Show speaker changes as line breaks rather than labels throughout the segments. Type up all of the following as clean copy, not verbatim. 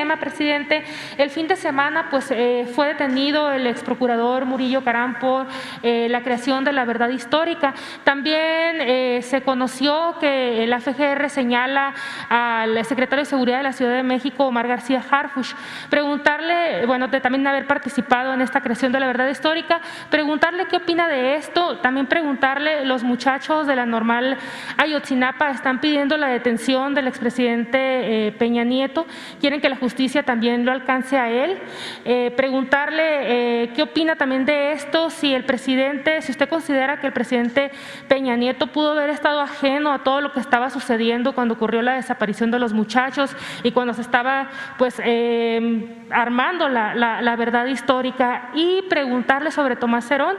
tema, presidente, el fin de semana pues, fue detenido el exprocurador Murillo Caram por la creación de la verdad histórica. También se conoció que la FGR señala al secretario de Seguridad de la Ciudad de México, Omar García Harfuch. Preguntarle, bueno, de también haber participado en esta creación de la verdad histórica, preguntarle qué opina de esto, también preguntarle, los muchachos de la Normal Ayotzinapa están pidiendo la detención del expresidente Peña Nieto, quieren que la justicia también lo alcance a él. Preguntarle qué opina también de esto, si el presidente, si usted considera que el presidente Peña Nieto pudo haber estado ajeno a todo lo que estaba sucediendo cuando ocurrió la desaparición de los muchachos y cuando se estaba pues armando la verdad histórica, y preguntarle sobre Tomás Herón,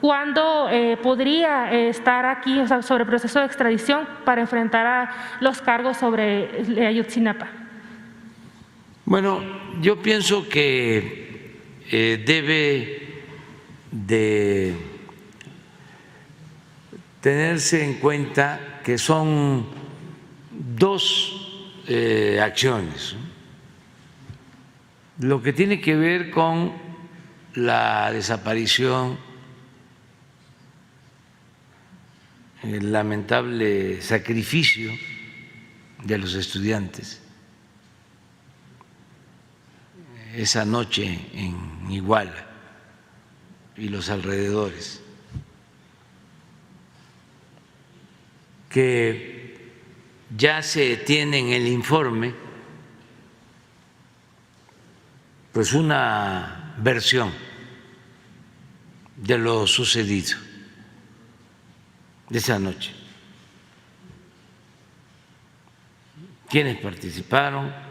cuándo podría estar aquí, o sea, sobre el proceso de extradición para enfrentar a los cargos sobre Ayotzinapa.
Bueno, yo pienso que debe de tenerse en cuenta que son dos acciones. Lo que tiene que ver con la desaparición, el lamentable sacrificio de los estudiantes esa noche en Iguala y los alrededores, que ya se tiene en el informe pues una versión de lo sucedido de esa noche, quiénes participaron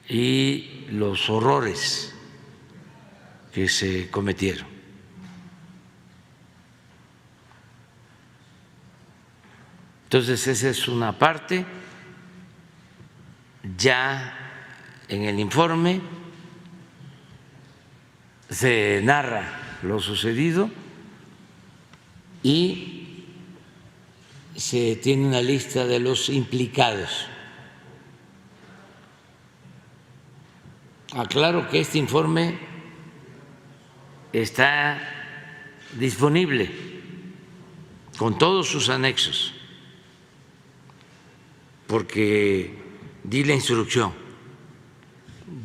y los horrores que se cometieron. Entonces, esa es una parte. Ya en el informe se narra lo sucedido y se tiene una lista de los implicados. Aclaro que este informe está disponible con todos sus anexos, porque di la instrucción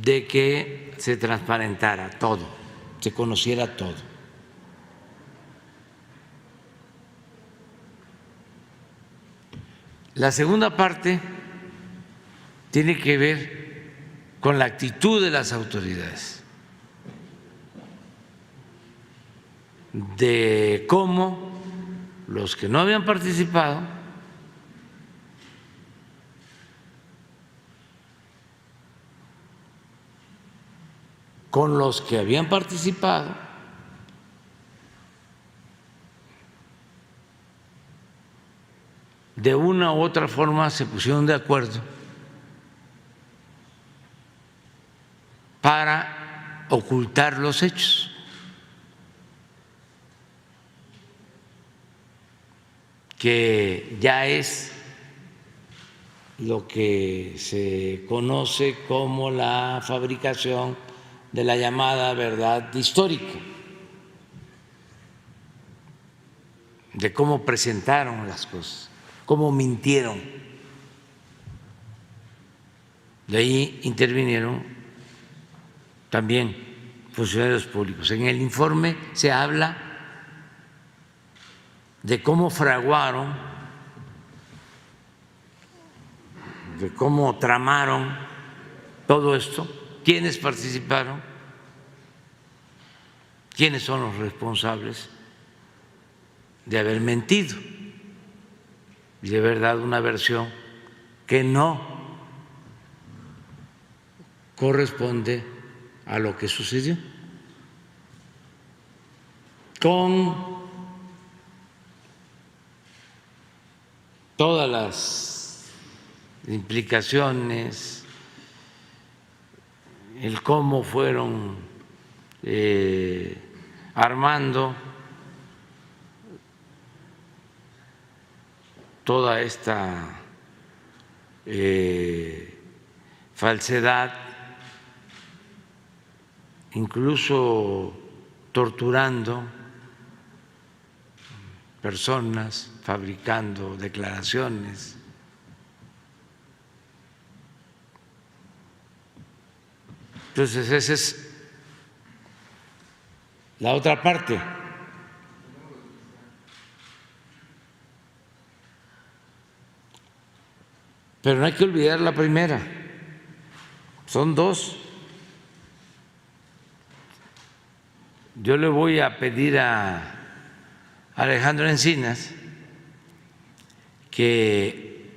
de que se transparentara todo, se conociera todo. La segunda parte tiene que ver con la actitud de las autoridades, de cómo los que no habían participado con los que habían participado de una u otra forma se pusieron de acuerdo para ocultar los hechos. Que ya es lo que se conoce como la fabricación de la llamada verdad histórica, de cómo presentaron las cosas, cómo mintieron. De ahí intervinieron también funcionarios públicos. En el informe se habla de cómo fraguaron, de cómo tramaron todo esto, quiénes participaron, quiénes son los responsables de haber mentido y de haber dado una versión que no corresponde a lo que sucedió, con todas las implicaciones, el cómo fueron armando toda esta falsedad, incluso torturando personas, fabricando declaraciones. Entonces, esa es la otra parte. Pero no hay que olvidar la primera. Son dos. Yo le voy a pedir a Alejandro Encinas que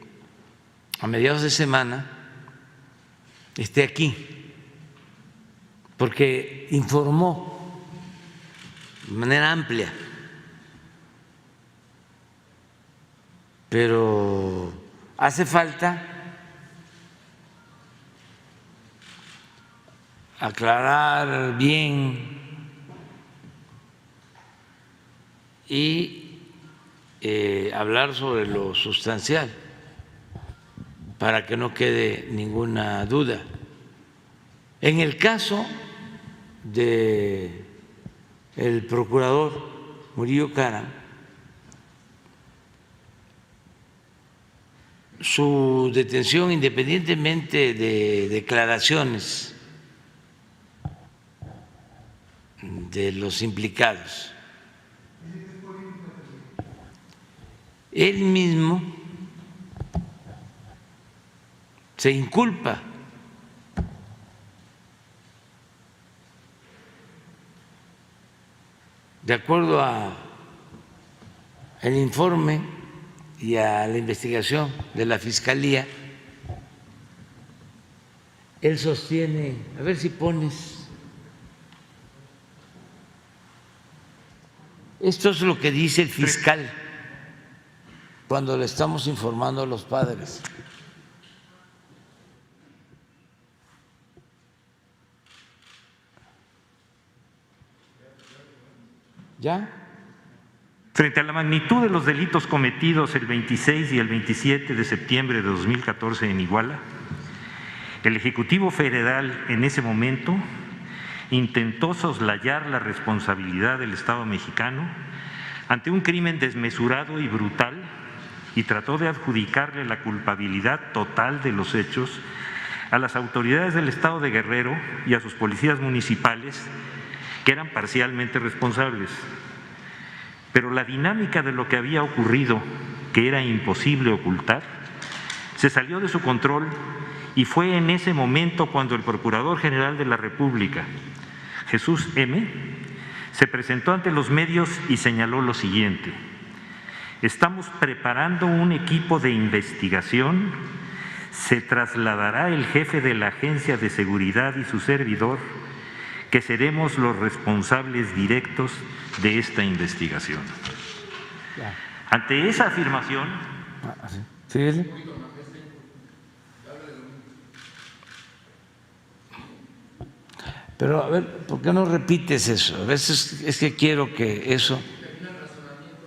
a mediados de semana esté aquí, porque informó de manera amplia, pero hace falta aclarar bien y hablar sobre lo sustancial para que no quede ninguna duda. En el caso de el procurador Murillo Caram, su detención, independientemente de declaraciones de los implicados, él mismo se inculpa. De acuerdo al informe y a la investigación de la Fiscalía, él sostiene, a ver si pones, esto es lo que dice el fiscal cuando le estamos informando a los padres. ¿Ya?
Frente a la magnitud de los delitos cometidos el 26 y el 27 de septiembre de 2014 en Iguala, el Ejecutivo Federal en ese momento intentó soslayar la responsabilidad del Estado mexicano ante un crimen desmesurado y brutal y trató de adjudicarle la culpabilidad total de los hechos a las autoridades del Estado de Guerrero y a sus policías municipales, que eran parcialmente responsables. Pero la dinámica de lo que había ocurrido, que era imposible ocultar, se salió de su control y fue en ese momento cuando el Procurador General de la República, Jesús M., se presentó ante los medios y señaló lo siguiente: estamos preparando un equipo de investigación, se trasladará el jefe de la Agencia de Seguridad y su servidor, que seremos los responsables directos de esta investigación. Ante esa afirmación…
¿Sí? Pero a ver, ¿por qué no repites eso? A veces es que quiero que eso…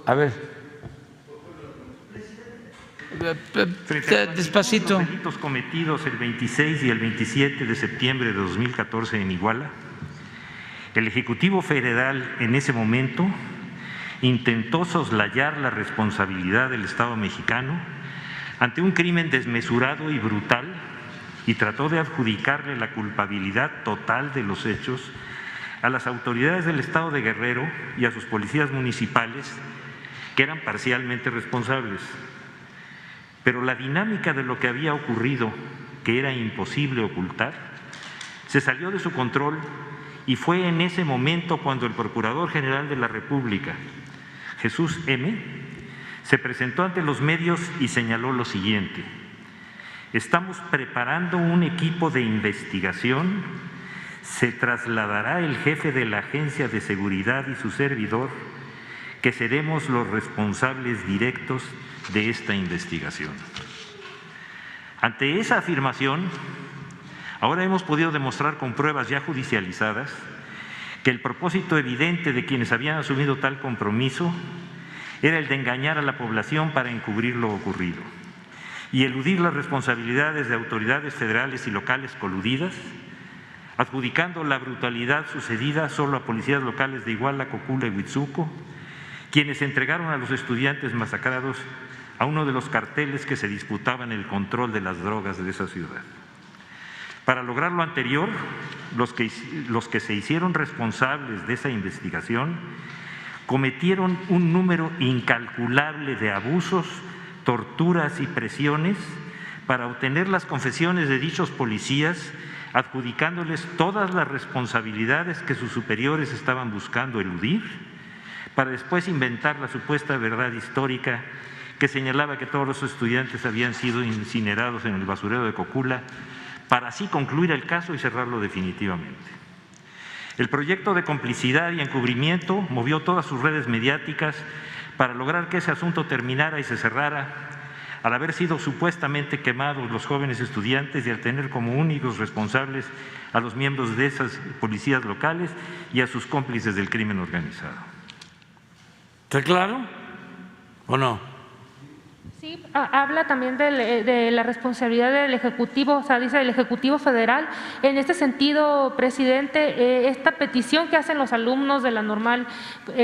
A ver. Despacito.
Los delitos cometidos el 26 y el 27 de septiembre de 2014 en Iguala, el Ejecutivo Federal en ese momento intentó soslayar la responsabilidad del Estado mexicano ante un crimen desmesurado y brutal y trató de adjudicarle la culpabilidad total de los hechos a las autoridades del Estado de Guerrero y a sus policías municipales, que eran parcialmente responsables. Pero la dinámica de lo que había ocurrido, que era imposible ocultar, se salió de su control y fue en ese momento cuando el Procurador General de la República, Jesús M., se presentó ante los medios y señaló lo siguiente: estamos preparando un equipo de investigación, se trasladará el jefe de la Agencia de Seguridad y su servidor, que seremos los responsables directos de esta investigación. Ante esa afirmación, ahora hemos podido demostrar con pruebas ya judicializadas que el propósito evidente de quienes habían asumido tal compromiso era el de engañar a la población para encubrir lo ocurrido. y eludir las responsabilidades de autoridades federales y locales coludidas, adjudicando la brutalidad sucedida solo a policías locales de Iguala, Cocula y Huitzuco, quienes entregaron a los estudiantes masacrados a uno de los carteles que se disputaban el control de las drogas de esa ciudad. Para lograr lo anterior, los que se hicieron responsables de esa investigación cometieron un número incalculable de abusos, torturas y presiones para obtener las confesiones de dichos policías, adjudicándoles todas las responsabilidades que sus superiores estaban buscando eludir, para después inventar la supuesta verdad histórica que señalaba que todos los estudiantes habían sido incinerados en el basurero de Cocula, para así concluir el caso y cerrarlo definitivamente. El proyecto de complicidad y encubrimiento movió todas sus redes mediáticas para lograr que ese asunto terminara y se cerrara, al haber sido supuestamente quemados los jóvenes estudiantes y al tener como únicos responsables a los miembros de esas policías locales y a sus cómplices del crimen organizado.
¿Está claro o no?
Sí, habla también de la responsabilidad del Ejecutivo, o sea, dice del Ejecutivo Federal. En este sentido, presidente, esta petición que hacen los alumnos de la Normal,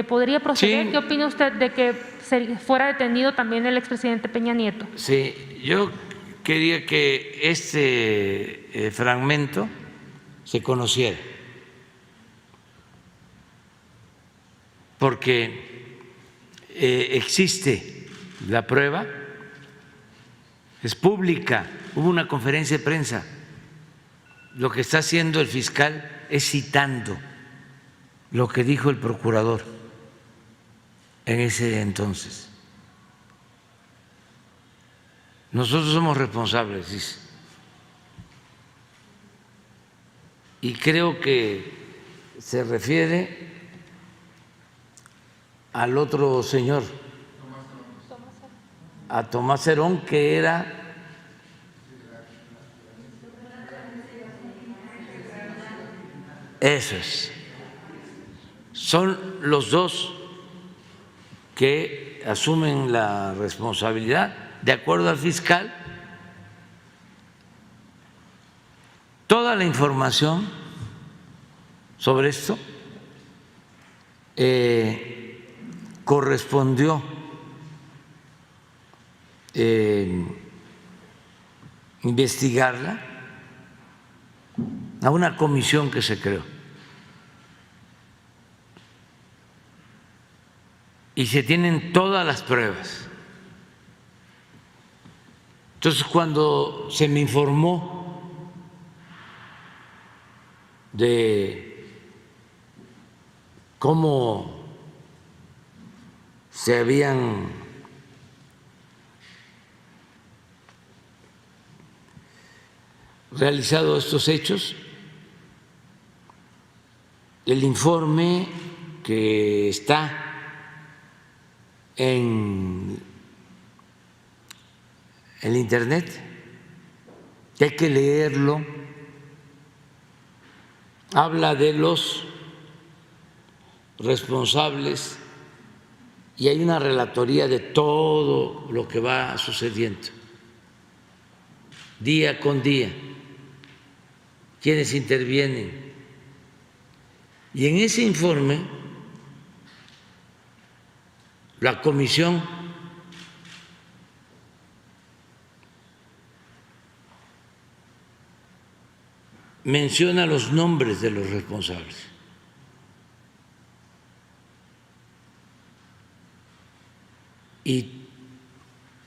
¿podría proceder?
Sí.
¿Qué opina usted de que fuera detenido también el expresidente Peña Nieto?
Sí, yo quería que este fragmento se conociera, porque existe la prueba, es pública, hubo una conferencia de prensa. Lo que está haciendo el fiscal es citando lo que dijo el procurador en ese entonces. Nosotros somos responsables, dice. Y creo que se refiere al otro señor, a Tomás Herón, que era esos. Son los dos que asumen la responsabilidad, de acuerdo al fiscal. Toda la información sobre esto correspondió investigarla a una comisión que se creó. Y se tienen todas las pruebas. Entonces, cuando se me informó de cómo se habían realizado estos hechos, el informe que está en el internet, que hay que leerlo, habla de los responsables y hay una relatoría de todo lo que va sucediendo día con día, quienes intervienen. Y en ese informe, la comisión menciona los nombres de los responsables. Y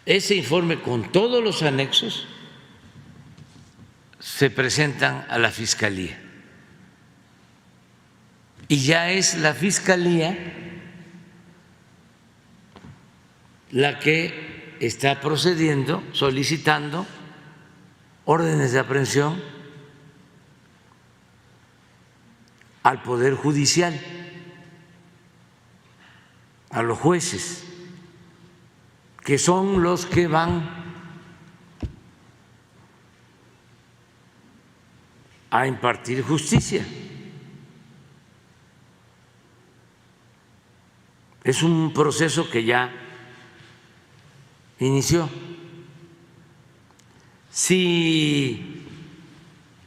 ese informe con todos los anexos se presentan a la Fiscalía. Y ya es la Fiscalía la que está procediendo, solicitando órdenes de aprehensión al Poder Judicial, a los jueces, que son los que van a impartir justicia. Es un proceso que ya inició si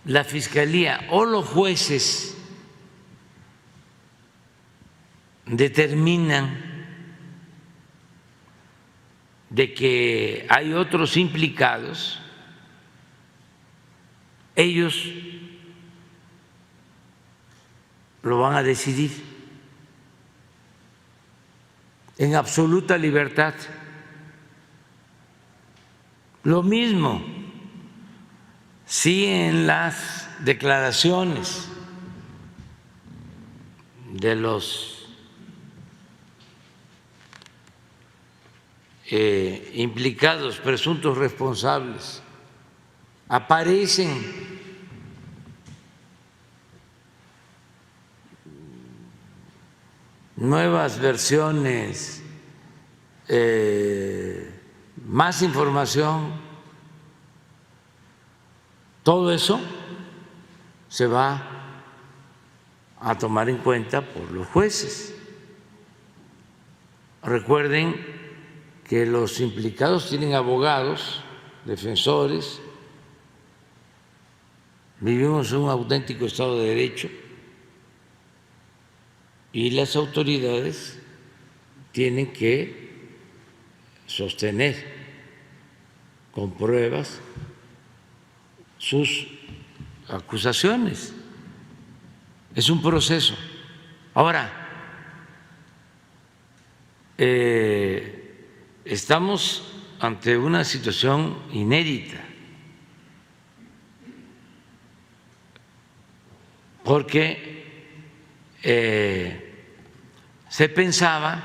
la Fiscalía o los jueces determinan de que hay otros implicados, ellos lo van a decidir en absoluta libertad. Lo mismo si en las declaraciones de los implicados, presuntos responsables, aparecen nuevas versiones, más información, todo eso se va a tomar en cuenta por los jueces. Recuerden que los implicados tienen abogados, defensores, vivimos en un auténtico Estado de Derecho y las autoridades tienen que sostener con pruebas sus acusaciones. Es un proceso. Ahora, estamos ante una situación inédita, porque se pensaba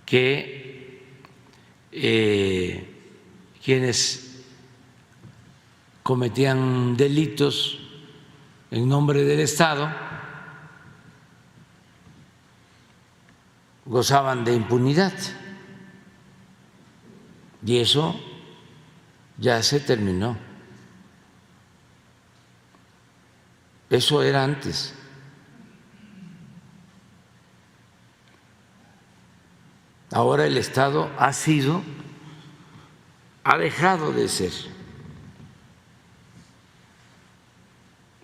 que quienes cometían delitos en nombre del Estado gozaban de impunidad, y eso ya se terminó. Eso era antes. Ahora el Estado ha dejado de ser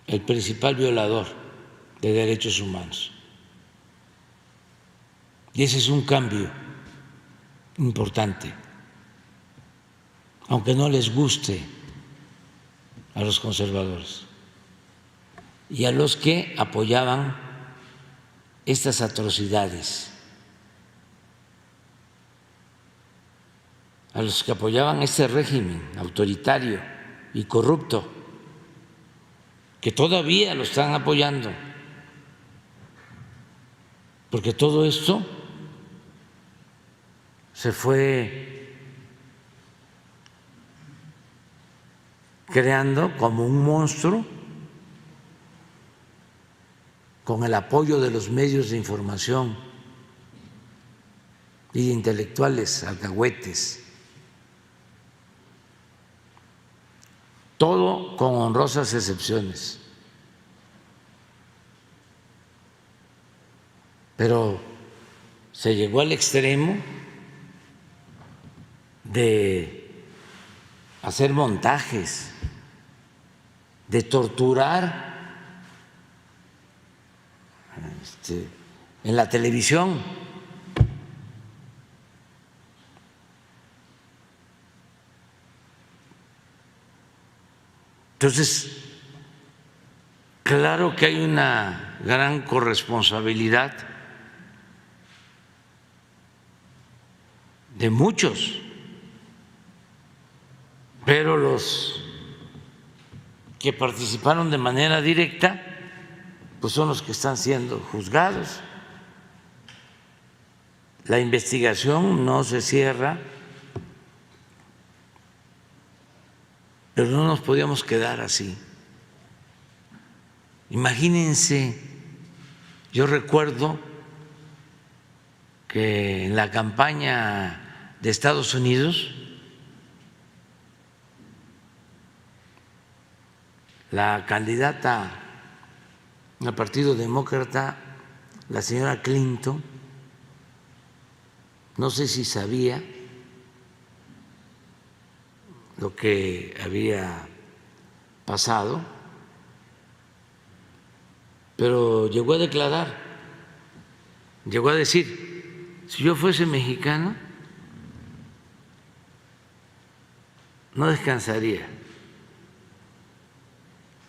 el principal violador de derechos humanos. Y ese es un cambio importante, aunque no les guste a los conservadores y a los que apoyaban estas atrocidades, a los que apoyaban este régimen autoritario y corrupto, que todavía lo están apoyando, porque todo esto se fue creando como un monstruo con el apoyo de los medios de información y de intelectuales alcahuetes, todo con honrosas excepciones. Pero se llegó al extremo de hacer montajes, de torturar en la televisión. Entonces, claro que hay una gran corresponsabilidad de muchos, pero los que participaron de manera directa pues son los que están siendo juzgados. La investigación no se cierra, pero no nos podíamos quedar así. Imagínense, yo recuerdo que en la campaña de Estados Unidos la candidata al Partido Demócrata, la señora Clinton, no sé si sabía, lo que había pasado, pero llegó a declarar, llegó a decir, si yo fuese mexicano, no descansaría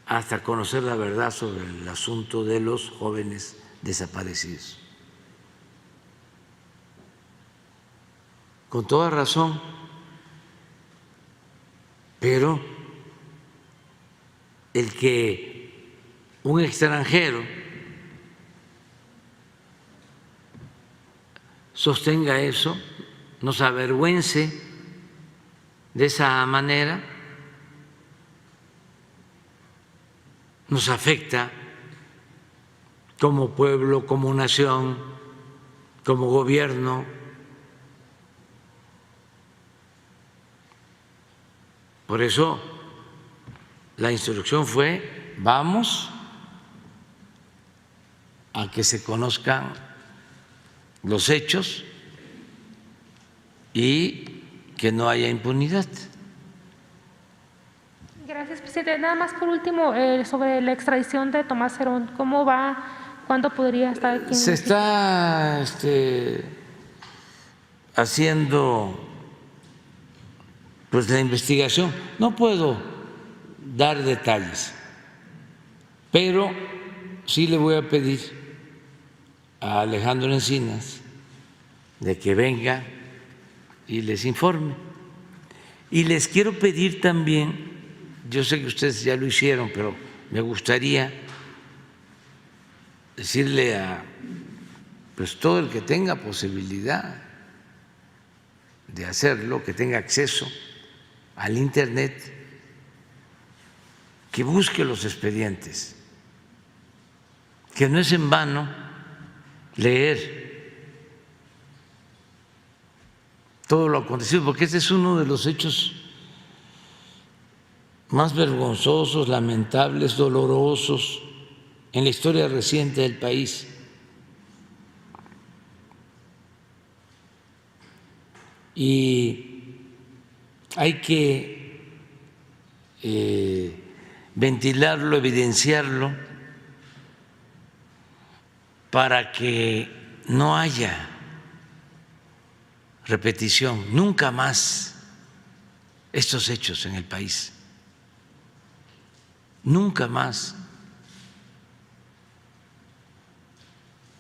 hasta conocer la verdad sobre el asunto de los jóvenes desaparecidos. Con toda razón, pero el que un extranjero sostenga eso, nos avergüence de esa manera, nos afecta como pueblo, como nación, como gobierno. Por eso la instrucción fue: vamos a que se conozcan los hechos y que no haya impunidad.
Gracias, presidente. Nada más por último, sobre la extradición de Tomás Herón, ¿cómo va? ¿Cuándo podría estar aquí?
Se está haciendo pues la investigación. No puedo dar detalles, pero sí le voy a pedir a Alejandro Encinas de que venga y les informe. Y les quiero pedir también, yo sé que ustedes ya lo hicieron, pero me gustaría decirle a pues todo el que tenga posibilidad de hacerlo, que tenga acceso al Internet, que busque los expedientes, que no es en vano leer todo lo acontecido, porque este es uno de los hechos más vergonzosos, lamentables, dolorosos en la historia reciente del país. Y hay que ventilarlo, evidenciarlo, para que no haya repetición, nunca más estos hechos en el país, nunca más,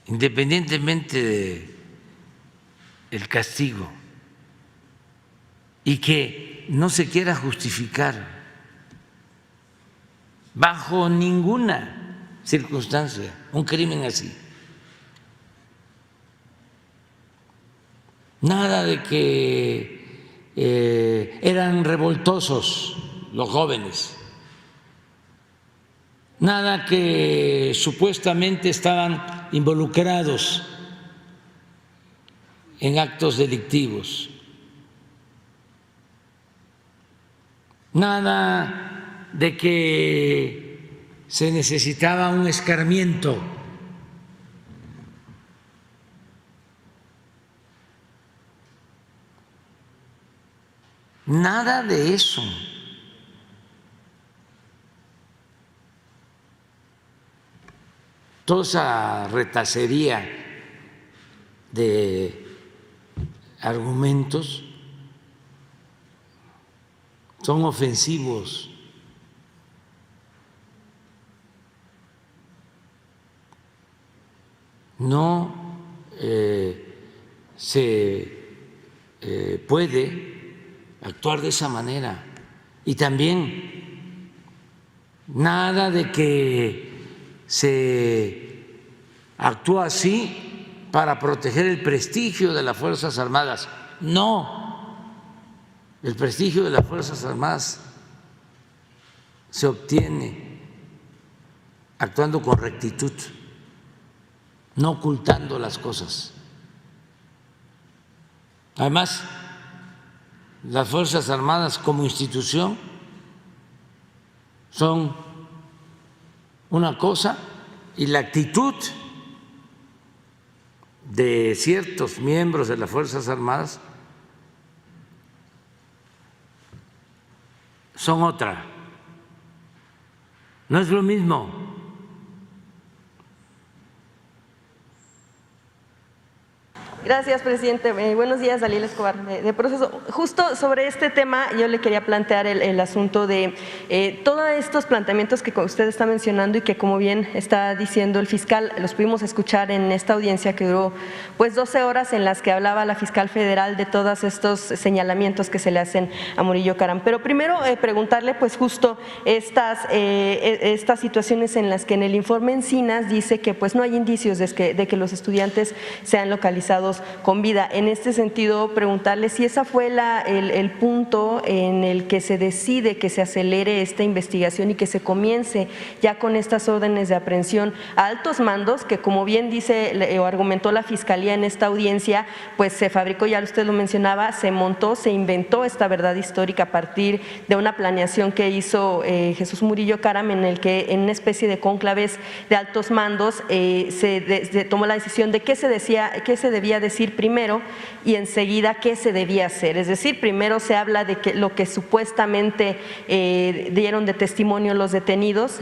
independientemente del castigo, y que no se quiera justificar bajo ninguna circunstancia un crimen así. Nada de que eran revoltosos los jóvenes, nada que supuestamente estaban involucrados en actos delictivos, nada de que se necesitaba un escarmiento. Nada de eso. Toda esa retacería de argumentos son ofensivos. No se puede actuar de esa manera. Y también nada de que se actúa así para proteger el prestigio de las Fuerzas Armadas. No, el prestigio de las Fuerzas Armadas se obtiene actuando con rectitud, no ocultando las cosas. Además, las Fuerzas Armadas como institución son una cosa y la actitud de ciertos miembros de las Fuerzas Armadas son otra. No es lo mismo.
Gracias, presidente. Buenos días, Dalila Escobar, de Proceso. Justo sobre este tema yo le quería plantear el asunto de todos estos planteamientos que usted está mencionando y que, como bien está diciendo el fiscal, los pudimos escuchar en esta audiencia que duró pues 12 horas, en las que hablaba la fiscal federal de todos estos señalamientos que se le hacen a Murillo Karam. Pero primero preguntarle pues justo estas situaciones en las que en el informe Encinas dice que pues no hay indicios de que los estudiantes sean localizados con vida. En este sentido, preguntarle si esa fue el punto en el que se decide que se acelere esta investigación y que se comience ya con estas órdenes de aprehensión a altos mandos, que como bien dice o argumentó la Fiscalía en esta audiencia, pues se fabricó, ya usted lo mencionaba, se montó, se inventó esta verdad histórica a partir de una planeación que hizo Jesús Murillo Karam, en el que en una especie de cónclaves de altos mandos se tomó la decisión de qué se debía decir primero y enseguida qué se debía hacer. Es decir, primero se habla de que lo que supuestamente dieron de testimonio los detenidos,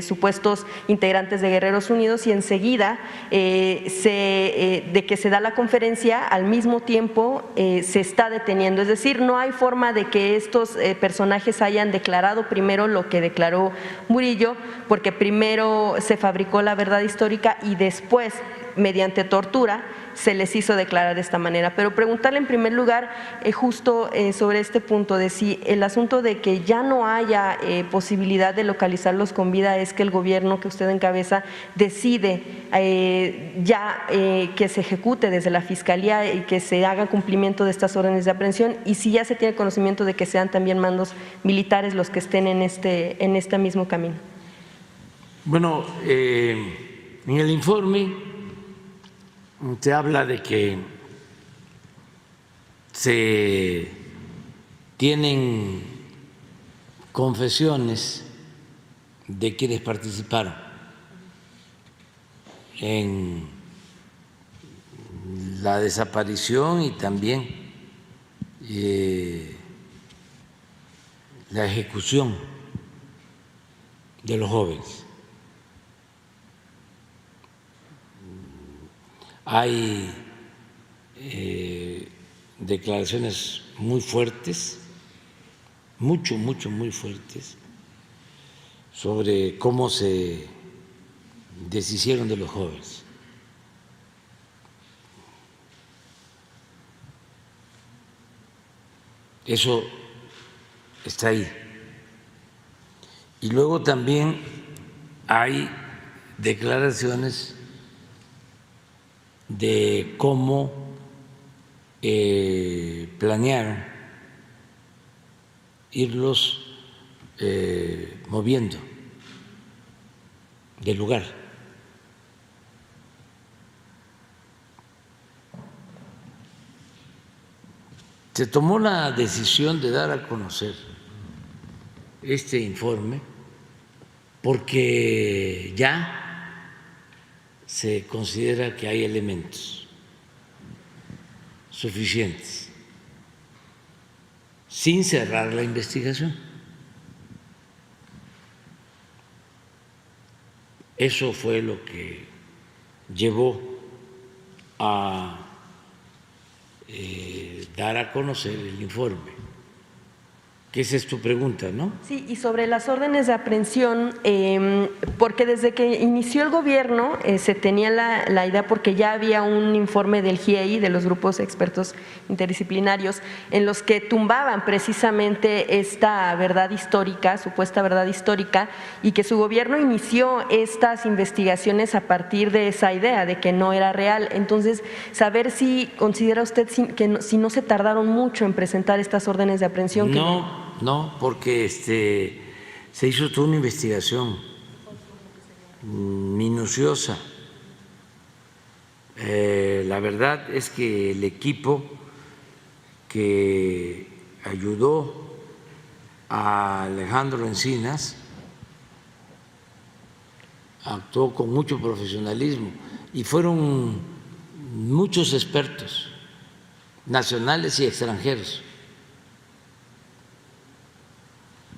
supuestos integrantes de Guerreros Unidos, y enseguida de que se da la conferencia, al mismo tiempo se está deteniendo. Es decir, no hay forma de que estos personajes hayan declarado primero lo que declaró Murillo, porque primero se fabricó la verdad histórica y después, mediante tortura, se les hizo declarar de esta manera. Pero preguntarle en primer lugar justo sobre este punto de si el asunto de que ya no haya posibilidad de localizarlos con vida es que el gobierno que usted encabeza decide que se ejecute desde la Fiscalía y que se haga cumplimiento de estas órdenes de aprehensión, y si ya se tiene conocimiento de que sean también mandos militares los que estén en este mismo camino.
Bueno, en el informe se habla de que se tienen confesiones de quienes participaron en la desaparición y también la ejecución de los jóvenes. Hay declaraciones muy fuertes, muy fuertes, sobre cómo se deshicieron de los jóvenes. Eso está ahí. Y luego también hay declaraciones de cómo planearon irlos moviendo del lugar. Se tomó la decisión de dar a conocer este informe porque ya se considera que hay elementos suficientes sin cerrar la investigación. Eso fue lo que llevó a dar a conocer el informe. Que esa es tu pregunta, ¿no?
Sí, y sobre las órdenes de aprehensión, porque desde que inició el gobierno se tenía la idea, porque ya había un informe del GIEI, de los grupos expertos interdisciplinarios, en los que tumbaban precisamente esta verdad histórica, supuesta verdad histórica, y que su gobierno inició estas investigaciones a partir de esa idea de que no era real. Entonces, saber si considera usted si no se tardaron mucho en presentar estas órdenes de aprehensión.
No, porque se hizo toda una investigación minuciosa. La verdad es que el equipo que ayudó a Alejandro Encinas actuó con mucho profesionalismo y fueron muchos expertos nacionales y extranjeros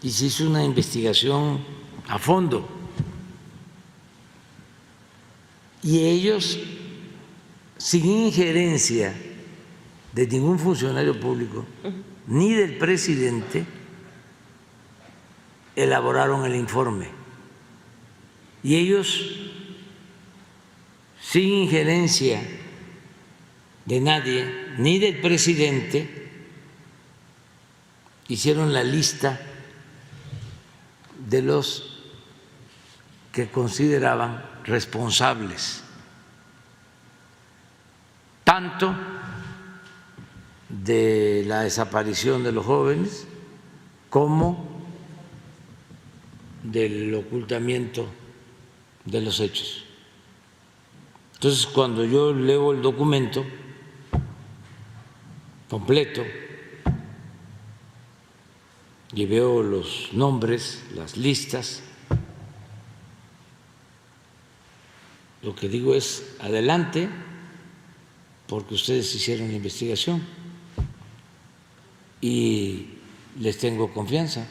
y se hizo una investigación a fondo. Y ellos, sin injerencia de ningún funcionario público ni del presidente, elaboraron el informe. Y ellos, sin injerencia de nadie, ni del presidente, hicieron la lista de los que consideraban responsables, tanto de la desaparición de los jóvenes como del ocultamiento de los hechos. Entonces, cuando yo leo el documento completo y veo los nombres, las listas, lo que digo es adelante, porque ustedes hicieron la investigación y les tengo confianza.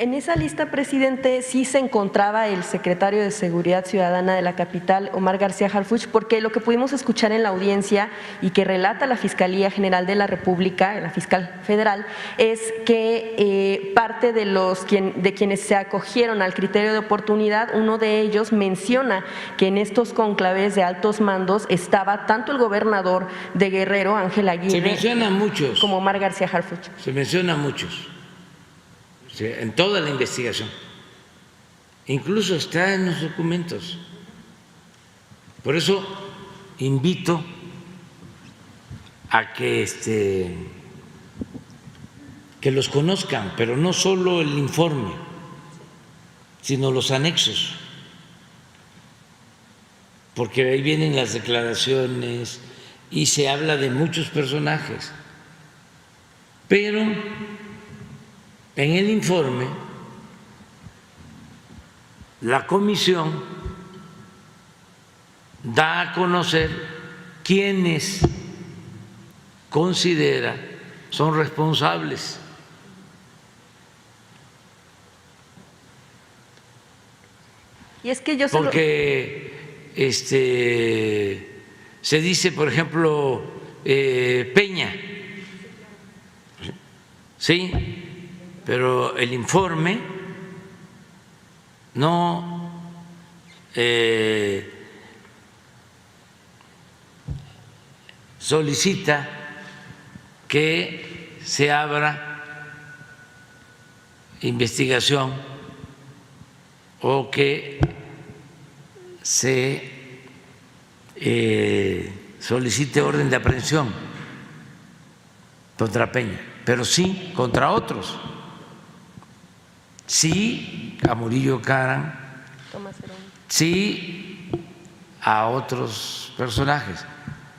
En esa lista, presidente, sí se encontraba el secretario de Seguridad Ciudadana de la capital, Omar García Harfuch, porque lo que pudimos escuchar en la audiencia y que relata la Fiscalía General de la República, la fiscal federal, es que parte de quienes se acogieron al criterio de oportunidad, uno de ellos menciona que en estos cónclaves de altos mandos estaba tanto el gobernador de Guerrero, Ángel Aguirre,
se mencionan muchos,
como Omar García Harfuch.
Se mencionan muchos en toda la investigación, incluso está en los documentos. Por eso invito a que los conozcan, pero no solo el informe, sino los anexos, porque ahí vienen las declaraciones y se habla de muchos personajes, pero en el informe, la comisión da a conocer quiénes considera son responsables.
Y es que yo
porque se dice, por ejemplo, Peña, ¿sí? Pero el informe no solicita que se abra investigación o que se solicite orden de aprehensión contra Peña, pero sí contra otros. Sí a Murillo Karam, sí a otros personajes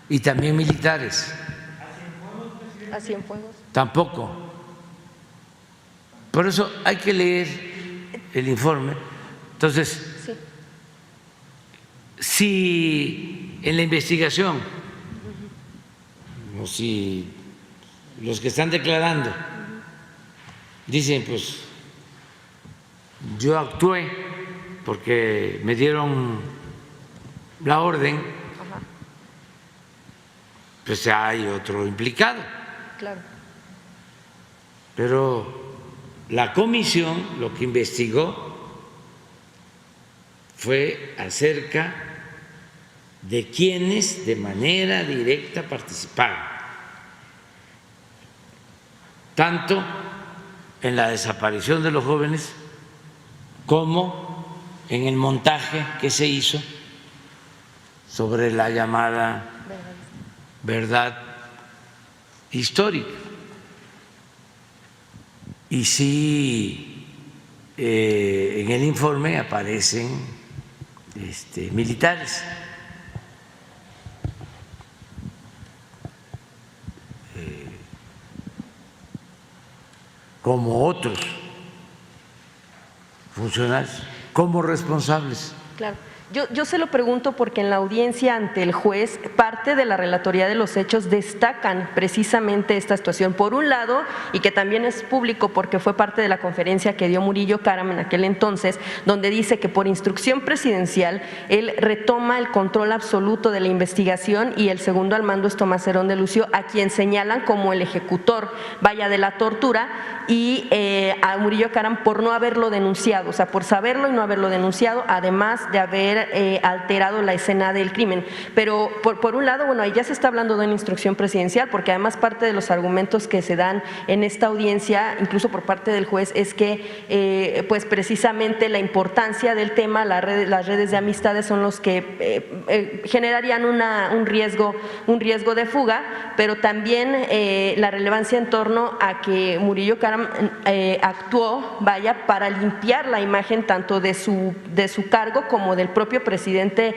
y también militares.
¿A Cienfuegos?
Tampoco. Por eso hay que leer el informe. Entonces,
sí,
si en la investigación, o si los que están declarando dicen, pues yo actué porque me dieron la orden, pues hay otro implicado.
claro.
Pero la comisión lo que investigó fue acerca de quienes de manera directa participaron, tanto en la desaparición de los jóvenes como en el montaje que se hizo sobre la llamada verdad histórica. Y sí, en el informe aparecen militares. Como otros funcionarios, como responsables.
Claro. Yo se lo pregunto porque en la audiencia ante el juez, parte de la relatoría de los hechos destacan precisamente esta situación. Por un lado, y que también es público porque fue parte de la conferencia que dio Murillo Karam en aquel entonces, donde dice que por instrucción presidencial él retoma el control absoluto de la investigación y el segundo al mando es Tomás Herón de Lucio, a quien señalan como el ejecutor, vaya, de la tortura, y a Murillo Karam por no haberlo denunciado, o sea, por saberlo y no haberlo denunciado, además de haber alterado la escena del crimen. Pero por un lado, bueno, ahí ya se está hablando de una instrucción presidencial, porque además parte de los argumentos que se dan en esta audiencia, incluso por parte del juez, es que pues precisamente la importancia del tema, las redes de amistades son los que generarían un riesgo de fuga, pero también la relevancia en torno a que Murillo Karam actuó, vaya, para limpiar la imagen tanto de su cargo como del propio presidente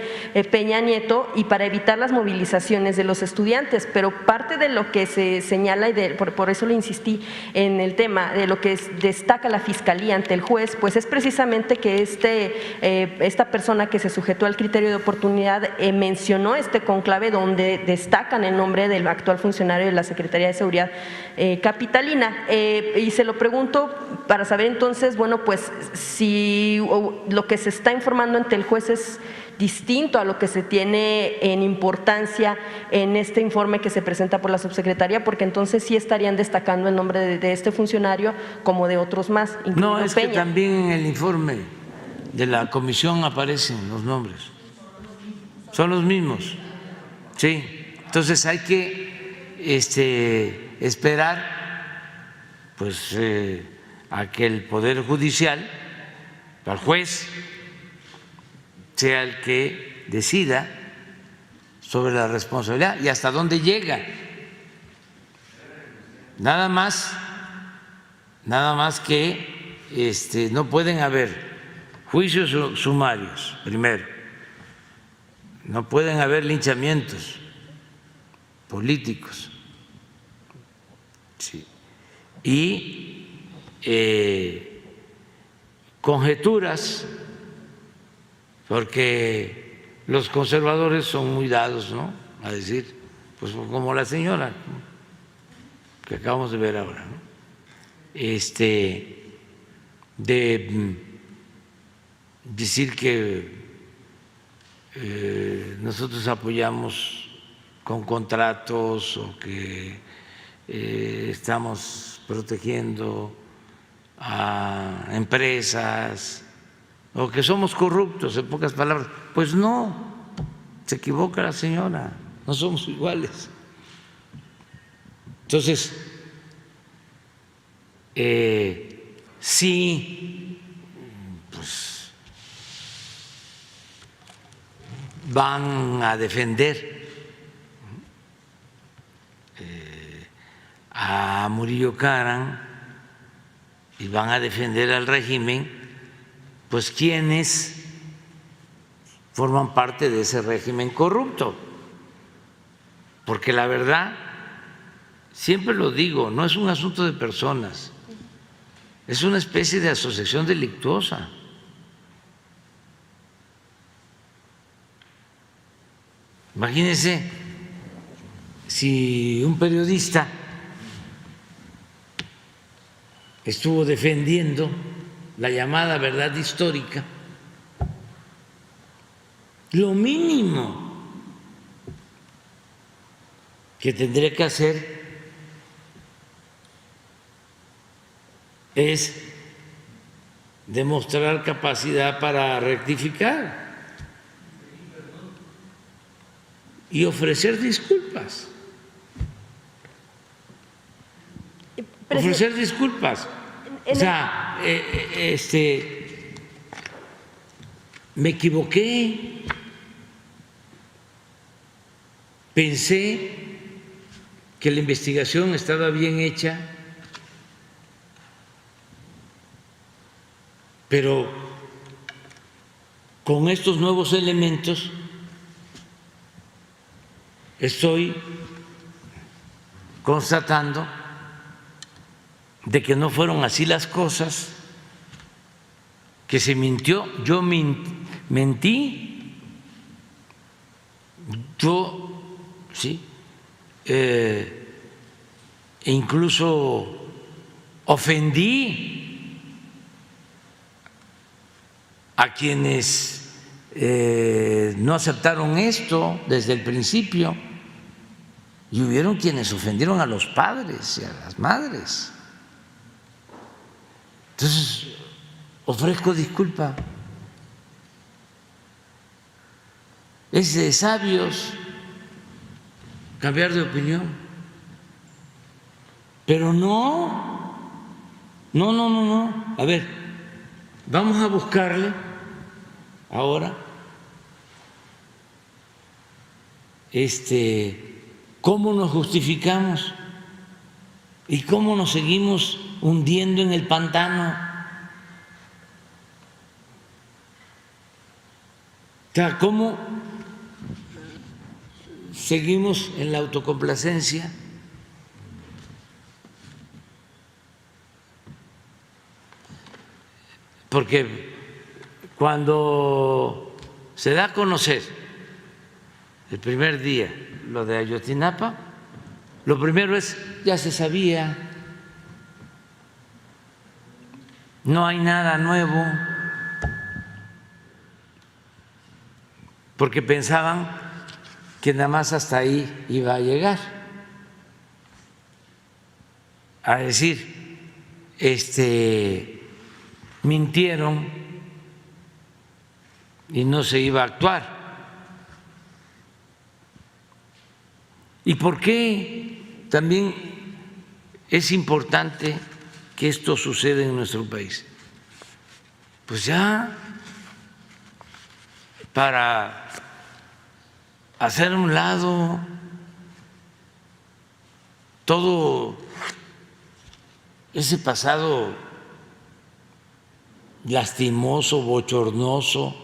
Peña Nieto y para evitar las movilizaciones de los estudiantes. Pero parte de lo que se señala, y por eso le insistí en el tema, de lo que destaca la Fiscalía ante el juez, pues es precisamente que esta persona que se sujetó al criterio de oportunidad mencionó este conclave donde destacan el nombre del actual funcionario de la Secretaría de Seguridad capitalina. Y se lo pregunto para saber entonces, bueno, pues si lo que se está informando ante el juez es distinto a lo que se tiene en importancia en este informe que se presenta por la subsecretaría, porque entonces sí estarían destacando el nombre de este funcionario como de otros más, incluido
No, es
Peña.
que también en el informe de la comisión aparecen los nombres. Son los mismos. Sí. Entonces hay que esperar pues a que el Poder Judicial, al juez, sea el que decida sobre la responsabilidad y hasta dónde llega. Nada más que no pueden haber juicios sumarios, primero, no pueden haber linchamientos políticos, sí, y conjeturas, porque los conservadores son muy dados, ¿no?, a decir, pues como la señora que acabamos de ver ahora, ¿no?, de decir que nosotros apoyamos con contratos o que estamos protegiendo a empresas o que somos corruptos, en pocas palabras. Pues no, se equivoca la señora, no somos iguales. Entonces, sí, pues van a defender a Murillo Karam y van a defender al régimen, pues quienes forman parte de ese régimen corrupto, porque la verdad, siempre lo digo, no es un asunto de personas, es una especie de asociación delictuosa. Imagínense si un periodista estuvo defendiendo la llamada verdad histórica, lo mínimo que tendría que hacer es demostrar capacidad para rectificar y ofrecer disculpas. Ofrecer disculpas. O sea, me equivoqué, pensé que la investigación estaba bien hecha, pero con estos nuevos elementos estoy constatando de que no fueron así las cosas, que se mintió. Yo mentí yo, sí, incluso ofendí a quienes no aceptaron esto desde el principio, y hubieron quienes ofendieron a los padres y a las madres. Entonces, ofrezco disculpa. Es de sabios cambiar de opinión, pero no. A ver, vamos a buscarle ahora cómo nos justificamos y cómo nos seguimos hundiendo en el pantano. O sea, cómo seguimos en la autocomplacencia. Porque cuando se da a conocer el primer día lo de Ayotzinapa, lo primero es, ya se sabía, no hay nada nuevo, porque pensaban que nada más hasta ahí iba a llegar, a decir, mintieron y no se iba a actuar. ¿Y por qué también es importante que esto suceda en nuestro país? Pues ya para hacer a un lado todo ese pasado lastimoso, bochornoso,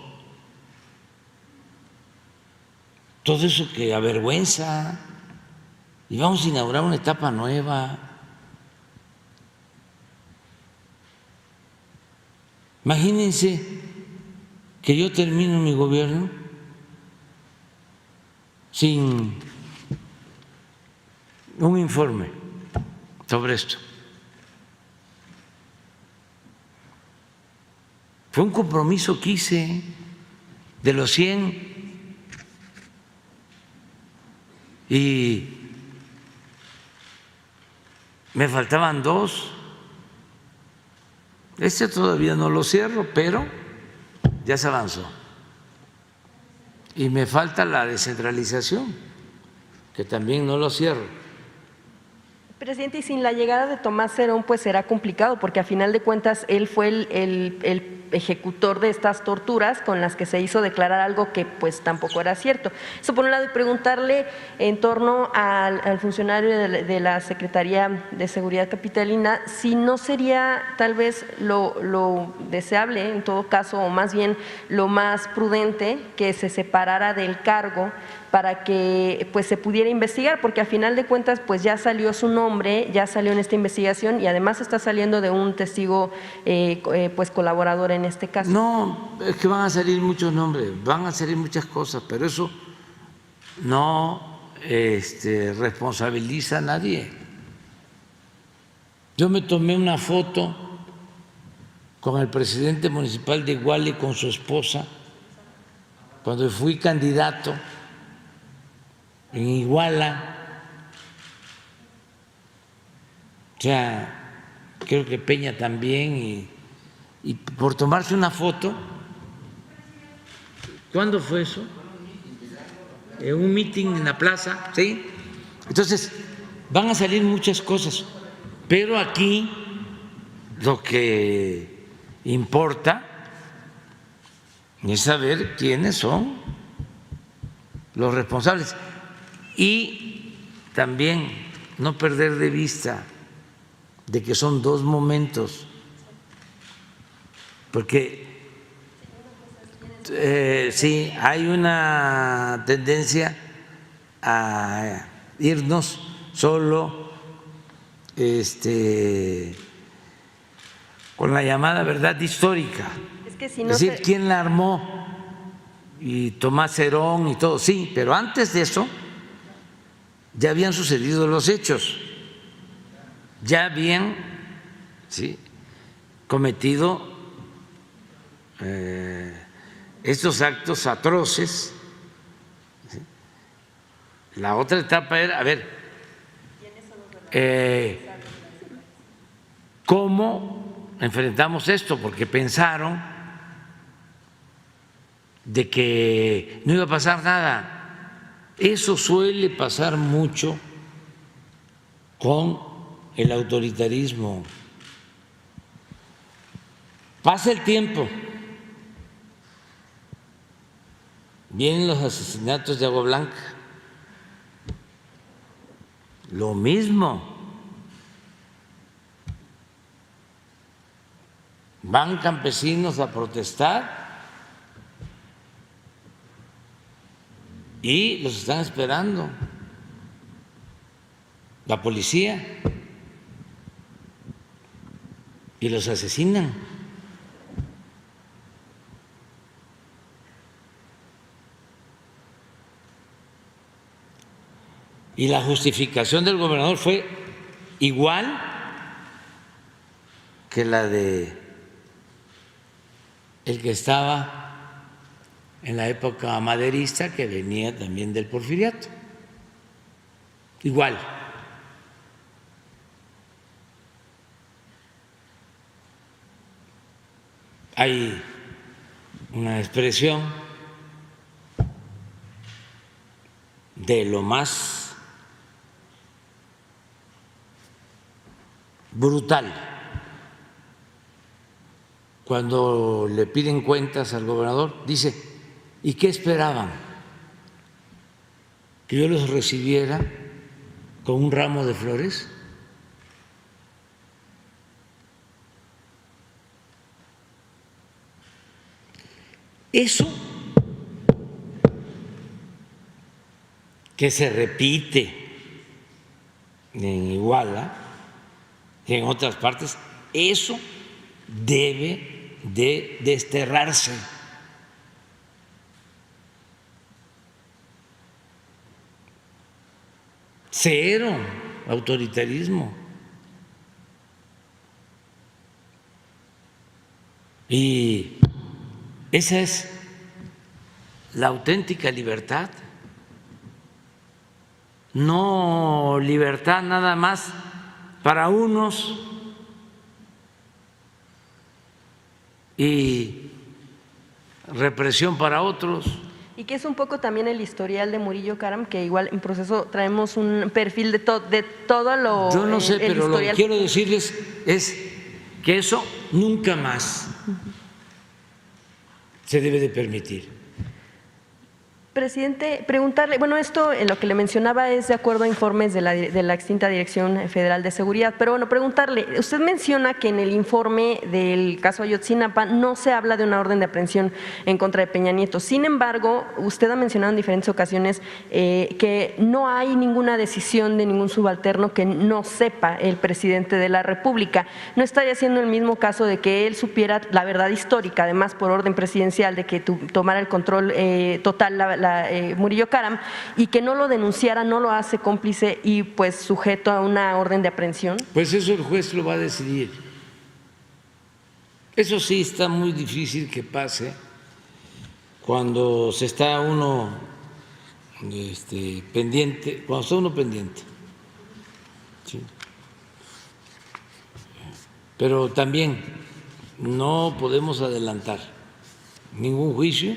todo eso que avergüenza, y vamos a inaugurar una etapa nueva. Imagínense que yo termino mi gobierno sin un informe sobre esto. Fue un compromiso que hice de los 100 y me faltaban 2. Este todavía no lo cierro, pero ya se avanzó. Y me falta la descentralización, que también no lo cierro.
Presidente, y sin la llegada de Tomás Herón, pues será complicado, porque a final de cuentas él fue el ejecutor de estas torturas con las que se hizo declarar algo que pues tampoco era cierto. Eso por un lado, y preguntarle en torno al funcionario de la Secretaría de Seguridad Capitalina, si no sería tal vez lo deseable, en todo caso, o más bien lo más prudente, que se separara del cargo para que pues se pudiera investigar, porque a final de cuentas pues ya salió su nombre, ya salió en esta investigación y además está saliendo de un testigo pues colaborador en este caso.
No, es que van a salir muchos nombres, van a salir muchas cosas, pero eso no responsabiliza a nadie. Yo me tomé una foto con el presidente municipal de Iguala y con su esposa cuando fui candidato en Iguala. O sea, creo que Peña también, y por tomarse una foto. ¿Cuándo fue eso? En un meeting en la plaza, ¿sí? Entonces, van a salir muchas cosas, pero aquí lo que importa es saber quiénes son los responsables y también no perder de vista de que son 2 momentos, porque sí, hay una tendencia a irnos solo con la llamada verdad histórica,
Es que si no
es decir, quién la armó, y Tomás Herón y todo, sí, pero antes de eso ya habían sucedido los hechos, ya habían cometido estos actos atroces. La otra etapa era, a ver, ¿cómo enfrentamos esto? Porque pensaron de que no iba a pasar nada. Eso suele pasar mucho con el autoritarismo. Pasa el tiempo, vienen los asesinatos de Agua Blanca, lo mismo, van campesinos a protestar y los están esperando la policía y los asesinan. Y la justificación del gobernador fue igual que la de el que estaba en la época maderista, que venía también del porfiriato. Igual. Hay una expresión de lo más brutal cuando le piden cuentas al gobernador, dice: ¿y qué esperaban? ¿Que yo los recibiera con un ramo de flores? Eso que se repite en Iguala y en otras partes, eso debe de desterrarse. Cero autoritarismo. Y esa es la auténtica libertad. No libertad nada más para unos y represión para otros.
Y que es un poco también el historial de Murillo Karam, que igual en proceso traemos un perfil de todo lo…
Yo no sé, pero lo que quiero decirles es que eso nunca más se debe de permitir.
Presidente, preguntarle, bueno, esto en lo que le mencionaba es de acuerdo a informes de la extinta Dirección Federal de Seguridad, pero bueno, preguntarle, usted menciona que en el informe del caso Ayotzinapa no se habla de una orden de aprehensión en contra de Peña Nieto. Sin embargo, usted ha mencionado en diferentes ocasiones que no hay ninguna decisión de ningún subalterno que no sepa el presidente de la República. ¿No estaría siendo el mismo caso de que él supiera la verdad histórica, además por orden presidencial, de que tomara el control total Murillo Karam, y que no lo denunciara, no lo hace cómplice y pues sujeto a una orden de aprehensión?
Pues eso el juez lo va a decidir. Eso sí está muy difícil que pase cuando se está uno pendiente, cuando está uno pendiente. Sí. Pero también no podemos adelantar ningún juicio.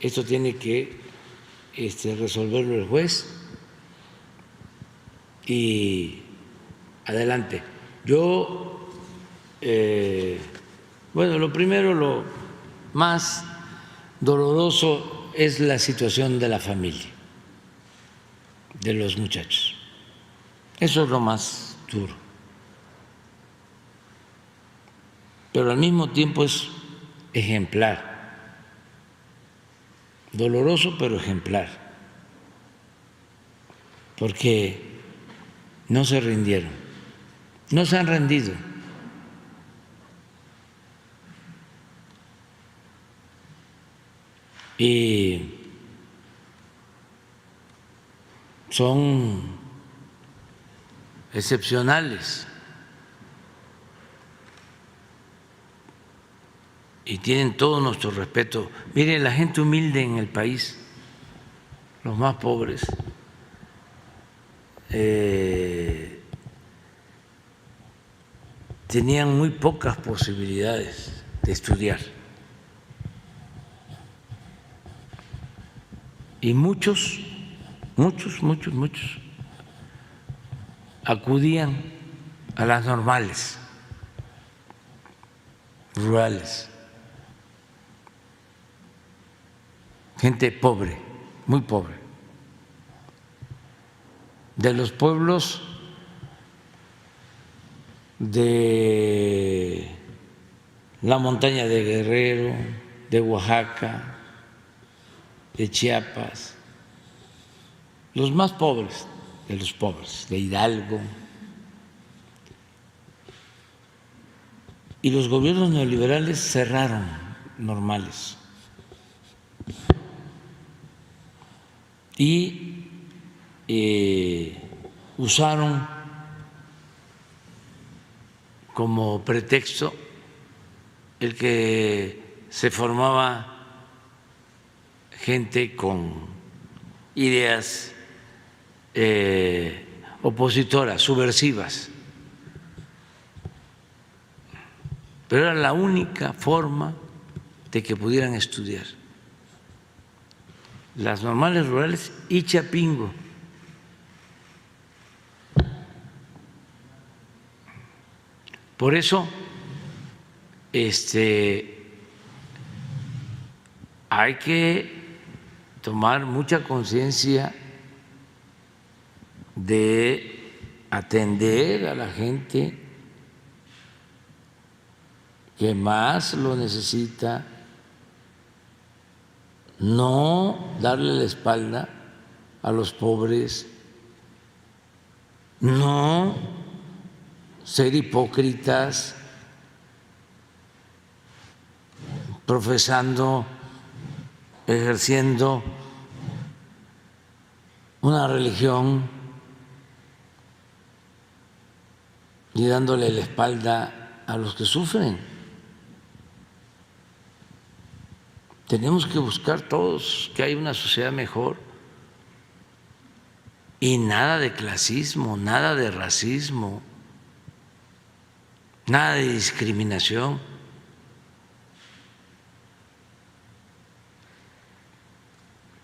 Esto tiene que resolverlo el juez y adelante. Yo, bueno, lo primero, lo más doloroso es la situación de la familia, de los muchachos. Eso es lo más duro. Pero al mismo tiempo es ejemplar. Doloroso pero ejemplar, porque no se rindieron, no se han rendido. y son excepcionales y tienen todo nuestro respeto. Miren, la gente humilde en el país, los más pobres, tenían muy pocas posibilidades de estudiar. Y muchos acudían a las normales, rurales. Gente pobre, muy pobre. De los pueblos de la montaña de Guerrero, de Oaxaca, de Chiapas, los más pobres de los pobres, de Hidalgo. Y los gobiernos neoliberales cerraron normales. Y usaron como pretexto el que se formaba gente con ideas opositoras, subversivas. Pero era la única forma de que pudieran estudiar. Las normales rurales y Chapingo. Por eso, hay que tomar mucha conciencia de atender a la gente que más lo necesita, no darle la espalda a los pobres, no ser hipócritas, profesando, ejerciendo una religión y dándole la espalda a los que sufren. Tenemos que buscar todos que haya una sociedad mejor y nada de clasismo, nada de racismo, nada de discriminación.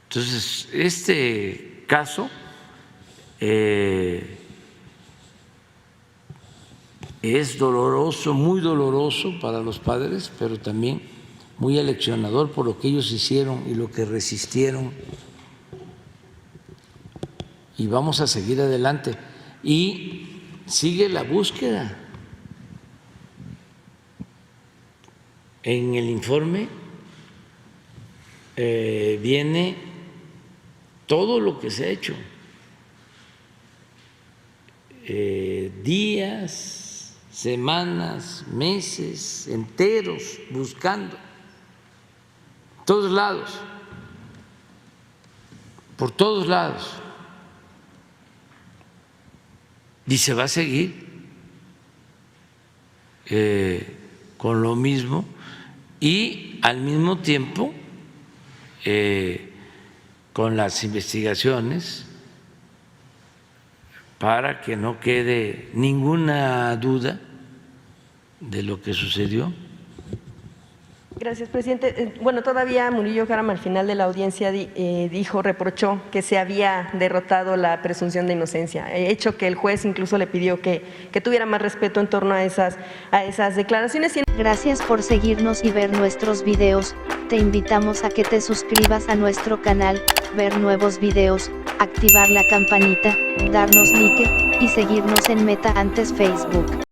Entonces, este caso es doloroso, muy doloroso para los padres, pero también muy aleccionador por lo que ellos hicieron y lo que resistieron. Y vamos a seguir adelante. Y sigue la búsqueda. En el informe viene todo lo que se ha hecho. Días, semanas, meses enteros buscando. Todos lados, por todos lados. Y se va a seguir con lo mismo y al mismo tiempo con las investigaciones para que no quede ninguna duda de lo que sucedió.
Gracias, presidente. Bueno, todavía Murillo Karam al final de la audiencia reprochó que se había derrotado la presunción de inocencia, hecho que el juez incluso le pidió que tuviera más respeto en torno a esas declaraciones.
Gracias por seguirnos y ver nuestros videos. Te invitamos a que te suscribas a nuestro canal, ver nuevos videos, activar la campanita, darnos like y seguirnos en Meta antes Facebook.